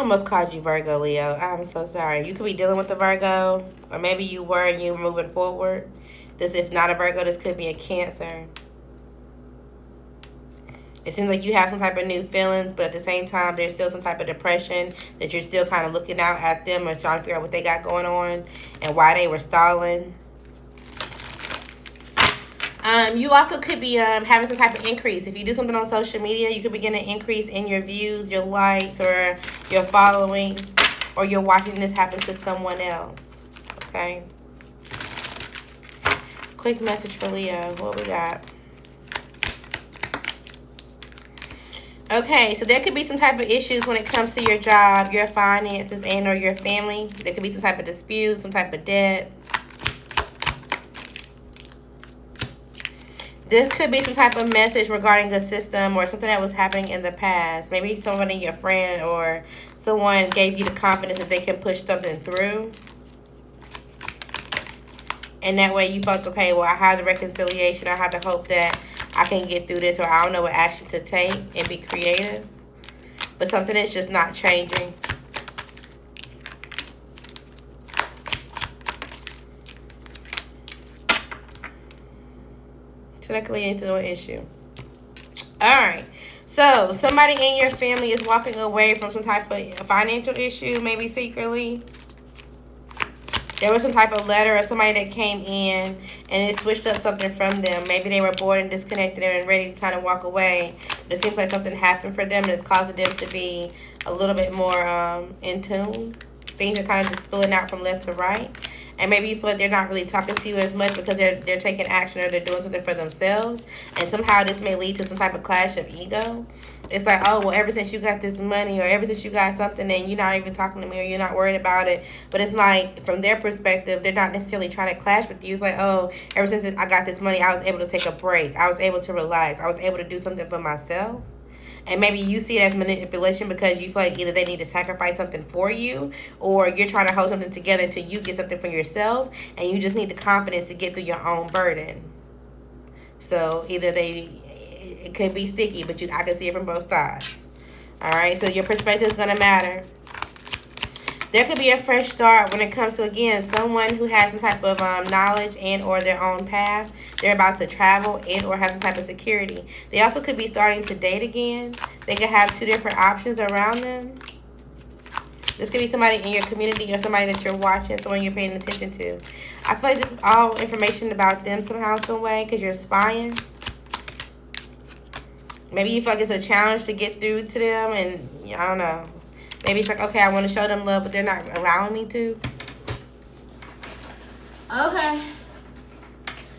almost called you Virgo, Leo. I'm so sorry. You could be dealing with the Virgo, or maybe you were and you're moving forward. This, if not a Virgo, this could be a Cancer. It seems like you have some type of new feelings, but at the same time, there's still some type of depression that you're still kind of looking out at them or trying to figure out what they got going on and why they were stalling. You also could be having some type of increase. If you do something on social media, you could be getting an increase in your views, your likes, or your following, or you're watching this happen to someone else. Okay? Quick message for Leo. What we got? Okay, so there could be some type of issues when it comes to your job, your finances, and or your family. There could be some type of dispute, some type of debt. This could be some type of message regarding a system or something that was happening in the past. Maybe somebody, your friend or someone gave you the confidence that they can push something through. And that way you felt, okay, well, I have the reconciliation. I have the hope that I can get through this, or I don't know what action to take and be creative. But something is just not changing. So that could lead into an issue. Alright. So somebody in your family is walking away from some type of financial issue, maybe secretly. There was some type of letter or somebody that came in and it switched up something from them. Maybe they were bored and disconnected and ready to kind of walk away. But it seems like something happened for them and it's causing them to be a little bit more in tune. Things are kind of just spilling out from left to right. And maybe you feel like they're not really talking to you as much because they're taking action or they're doing something for themselves. And somehow this may lead to some type of clash of ego. It's like, oh, well, ever since you got this money or ever since you got something and you're not even talking to me or you're not worried about it. But it's like, from their perspective, they're not necessarily trying to clash with you. It's like, oh, ever since I got this money, I was able to take a break. I was able to relax. I was able to do something for myself. And maybe you see it as manipulation because you feel like either they need to sacrifice something for you or you're trying to hold something together until you get something for yourself and you just need the confidence to get through your own burden. So either it could be sticky, but I can see it from both sides. All right, so your perspective is going to matter. There could be a fresh start when it comes to, again, someone who has some type of knowledge and or their own path. They're about to travel and or have some type of security. They also could be starting to date again. They could have two different options around them. This could be somebody in your community or somebody that you're watching, someone you're paying attention to. I feel like this is all information about them somehow, some way, because you're spying. Maybe you feel like it's a challenge to get through to them, and I don't know. Maybe it's like, okay, I want to show them love, but they're not allowing me to. Okay.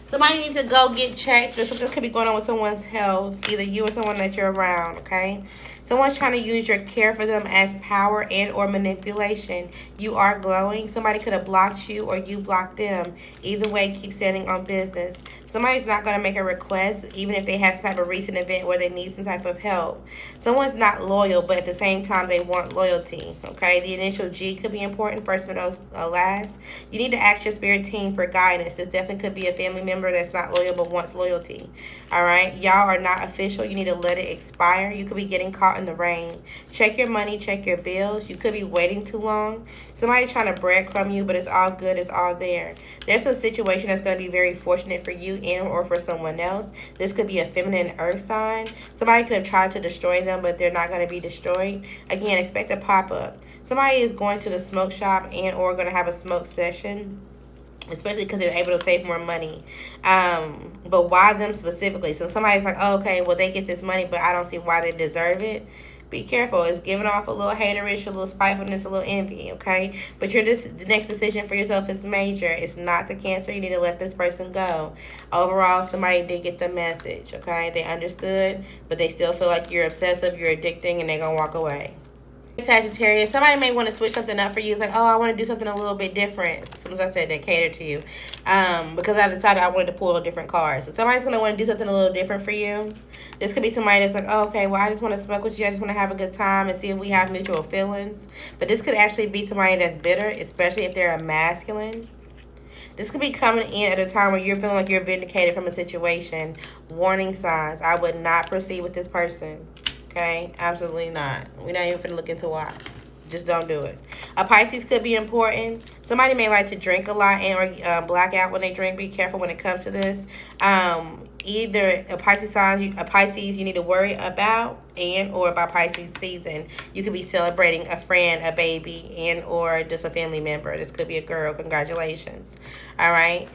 Somebody needs to go get checked, or something could be going on with someone's health, either you or someone that you're around, okay? Someone's trying to use your care for them as power and or manipulation. You are glowing. Somebody could have blocked you or you blocked them. Either way, keep standing on business. Somebody's not going to make a request, even if they have some type of recent event where they need some type of help. Someone's not loyal, but at the same time, they want loyalty, okay? The initial G could be important, first but last. You need to ask your spirit team for guidance. This definitely could be a family member that's not loyal but wants loyalty, all right? Y'all are not official. You need to let it expire. You could be getting caught in the rain. Check your money, check your bills. You could be waiting too long. Somebody's trying to breadcrumb you, but it's all good. It's all there. There's a situation that's going to be very fortunate for you and or for someone else. This could be a feminine earth sign. Somebody could have tried to destroy them, but they're not going to be destroyed. Again, expect a pop-up. Somebody is going to the smoke shop and or going to have a smoke session, especially because they're able to save more money. But why them specifically? So somebody's like, oh, okay, well, they get this money, but I don't see why they deserve it. Be careful. It's giving off a little haterish, a little spitefulness, a little envy, okay? But the next decision for yourself is major. It's not the Cancer. You need to let this person go. Overall, somebody did get the message, okay? They understood, but they still feel like you're obsessive, you're addicting, and they're going to walk away. Sagittarius, somebody may want to switch something up for you. It's like, oh, I want to do something a little bit different. As soon as I said that, cater to you. Because I decided I wanted to pull a different card. So somebody's going to want to do something a little different for you. This could be somebody that's like, oh, okay, well, I just want to smoke with you. I just want to have a good time and see if we have mutual feelings. But this could actually be somebody that's bitter, especially if they're a masculine. This could be coming in at a time where you're feeling like you're vindicated from a situation. Warning signs. I would not proceed with this person. Okay? Absolutely not. We're not even going to look into why. Just don't do it. A Pisces could be important. Somebody may like to drink a lot and or black out when they drink. Be careful when it comes to this. Either a Pisces you need to worry about, and or by Pisces season, you could be celebrating a friend, a baby, and or just a family member. This could be a girl. Congratulations. All right.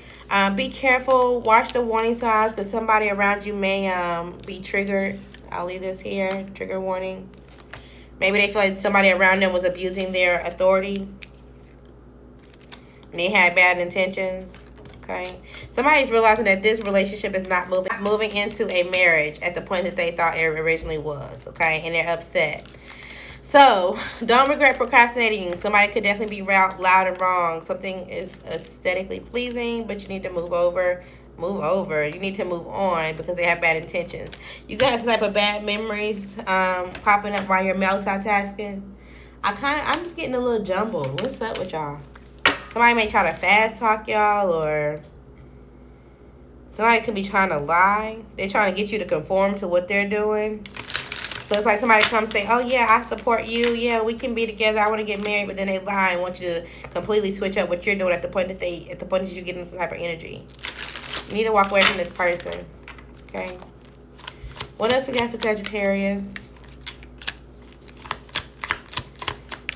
Be careful. Watch the warning signs because somebody around you may be triggered. I'll leave this here. Trigger warning. Maybe they feel like somebody around them was abusing their authority and they had bad intentions. Okay. Somebody's realizing that this relationship is not moving into a marriage at the point that they thought it originally was. Okay. And they're upset. So, don't regret procrastinating. Somebody could definitely be loud and wrong. Something is aesthetically pleasing, but you need to move over. You need to move on because they have bad intentions. You got some type of bad memories popping up while you're multitasking. I'm just getting a little jumbled. What's up with y'all? Somebody may try to fast talk y'all, or somebody could be trying to lie. They're trying to get you to conform to what they're doing. So it's like somebody comes say, oh, yeah, I support you. Yeah, we can be together. I want to get married. But then they lie and want you to completely switch up what you're doing at the point that you get in some type of energy. You need to walk away from this person. Okay. What else we got for Sagittarius?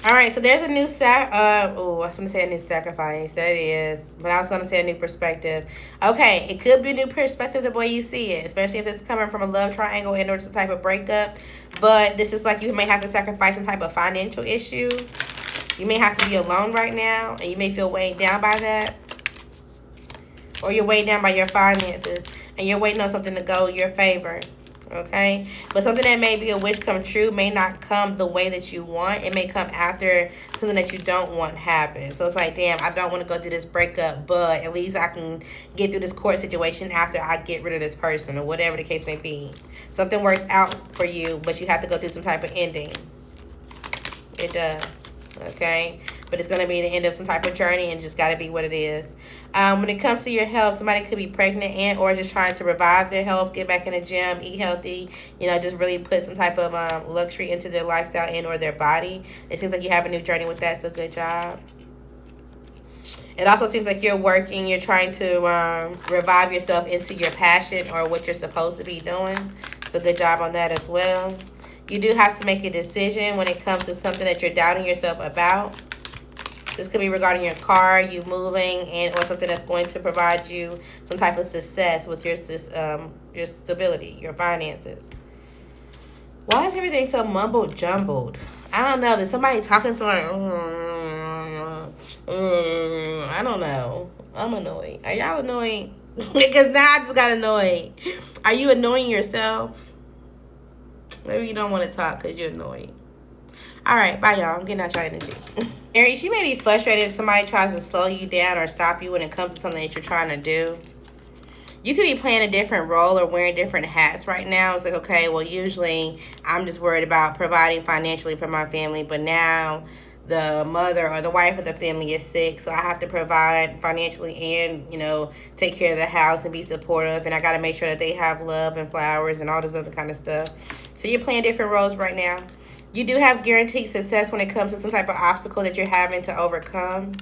All right, so there's a new I was going to say a new sacrifice. That is. But I was going to say a new perspective. Okay, it could be a new perspective the way you see it, especially if it's coming from a love triangle and or some type of breakup. But this is like you may have to sacrifice some type of financial issue. You may have to be alone right now, and you may feel weighed down by that. Or you're weighed down by your finances, and you're waiting on something to go your favor. Okay, but something that may be a wish come true may not come the way that you want. It may come after something that you don't want happen. So it's like, damn, I don't want to go through this breakup, but at least I can get through this court situation after I get rid of this person, or whatever the case may be. Something works out for you, but you have to go through some type of ending. It does. Okay, but it's going to be the end of some type of journey, and just got to be what it is. When it comes to your health, somebody could be pregnant and or just trying to revive their health, get back in the gym, eat healthy, just really put some type of luxury into their lifestyle and or their body. It seems like you have a new journey with that, so good job. It also seems like you're working, you're trying to revive yourself into your passion or what you're supposed to be doing. So good job on that as well. You do have to make a decision when it comes to something that you're doubting yourself about. This could be regarding your car, you moving, and or something that's going to provide you some type of success with your stability, your finances. Why is everything so mumbled jumbled? I don't know. Is somebody talking to like, I don't know. I'm annoyed. Are y'all annoyed? Because now I just got annoyed. Are you annoying yourself? Maybe you don't want to talk because you're annoyed. All right, bye, y'all. I'm getting out your energy. Aries, you may be frustrated if somebody tries to slow you down or stop you when it comes to something that you're trying to do. You could be playing a different role or wearing different hats right now. It's like, okay, well, usually I'm just worried about providing financially for my family, but now the mother or the wife of the family is sick, so I have to provide financially and, take care of the house and be supportive, and I got to make sure that they have love and flowers and all this other kind of stuff. So you're playing different roles right now. You do have guaranteed success when it comes to some type of obstacle that you're having to overcome.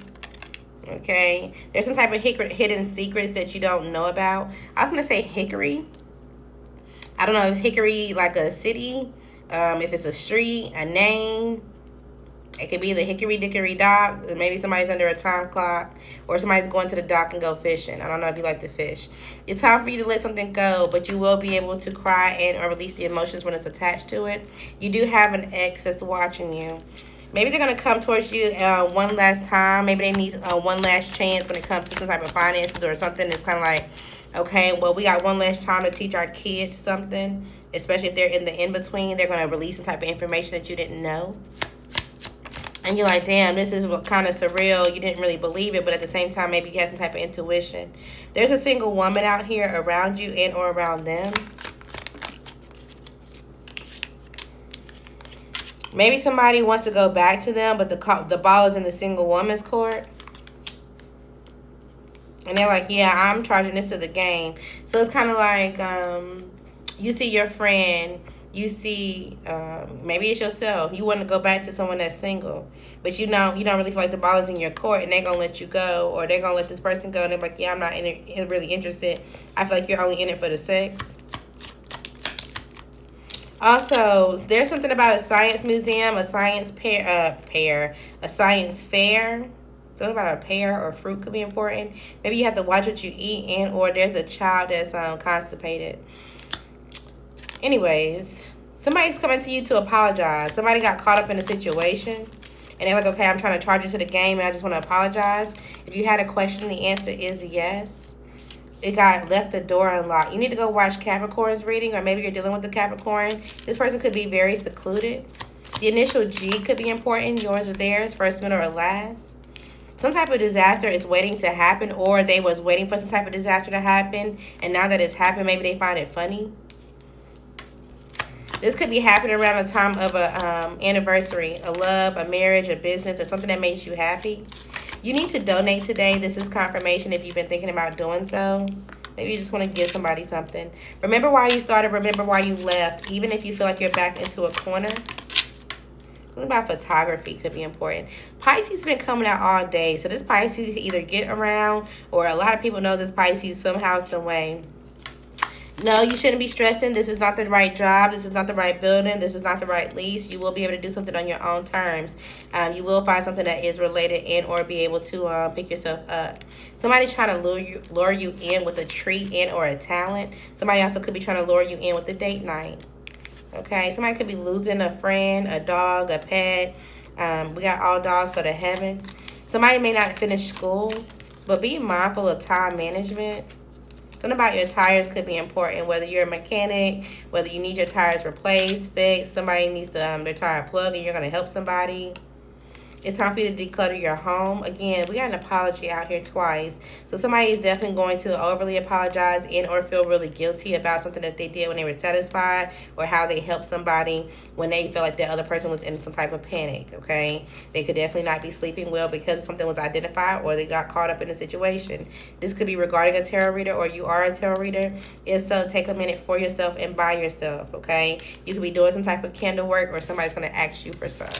Okay? There's some type of hidden secrets that you don't know about. I was going to say hickory. I don't know if hickory like a city, if it's a street, a name. It could be the Hickory Dickory Dock. Maybe somebody's under a time clock. Or somebody's going to the dock and go fishing. I don't know if you like to fish. It's time for you to let something go. But you will be able to cry and or release the emotions when it's attached to it. You do have an ex that's watching you. Maybe they're going to come towards you one last time. Maybe they need one last chance when it comes to some type of finances or something that's kind of like, okay, well, we got one last time to teach our kids something. Especially if they're in the in-between. They're going to release some type of information that you didn't know. And you're like, damn, this is what kind of surreal. You didn't really believe it, but at the same time, maybe you had some type of intuition. There's a single woman out here around you and or around them. Maybe somebody wants to go back to them, but the ball is in the single woman's court. And they're like, yeah, I'm charging this to the game. So it's kind of like you see your friend You see, maybe it's yourself. You want to go back to someone that's single, but you don't really feel like the ball is in your court, and they're gonna let you go, or they're gonna let this person go, and they're like, yeah, I'm not really interested. I feel like you're only in it for the sex. Also, there's something about a science museum, a science a science fair. Something about a pear or fruit could be important. Maybe you have to watch what you eat, and or there's a child that's constipated. Anyways, somebody's coming to you to apologize. Somebody got caught up in a situation, and they're like, okay, I'm trying to charge you to the game, and I just want to apologize. If you had a question, the answer is yes. It got left the door unlocked. You need to go watch Capricorn's reading, or maybe you're dealing with the Capricorn. This person could be very secluded. The initial G could be important, yours or theirs, first, middle, or last. Some type of disaster is waiting to happen, or they was waiting for some type of disaster to happen, and now that it's happened, maybe they find it funny. This could be happening around the time of a anniversary, a love, a marriage, a business, or something that makes you happy. You need to donate today. This is confirmation if you've been thinking about doing so. Maybe you just want to give somebody something. Remember why you started. Remember why you left. Even if you feel like you're backed into a corner. Something about photography could be important. Pisces been coming out all day. So this Pisces could either get around, or a lot of people know this Pisces somehow, some way. No, you shouldn't be stressing. This is not the right job. This is not the right building. This is not the right lease. You will be able to do something on your own terms. You will find something that is related and or be able to pick yourself up. Somebody's trying to lure you in with a treat and or a talent. Somebody also could be trying to lure you in with a date night. Okay, somebody could be losing a friend, a dog, a pet. We got all dogs go to heaven. Somebody may not finish school, but be mindful of time management. Something about your tires could be important, whether you're a mechanic, whether you need your tires replaced, fixed, somebody needs their tire plugged and you're going to help somebody. It's time for you to declutter your home. Again, we got an apology out here twice. So somebody is definitely going to overly apologize and or feel really guilty about something that they did when they were satisfied, or how they helped somebody when they felt like the other person was in some type of panic, okay? They could definitely not be sleeping well because something was identified, or they got caught up in a situation. This could be regarding a tarot reader, or you are a tarot reader. If so, take a minute for yourself and by yourself, okay? You could be doing some type of candle work, or somebody's going to ask you for some.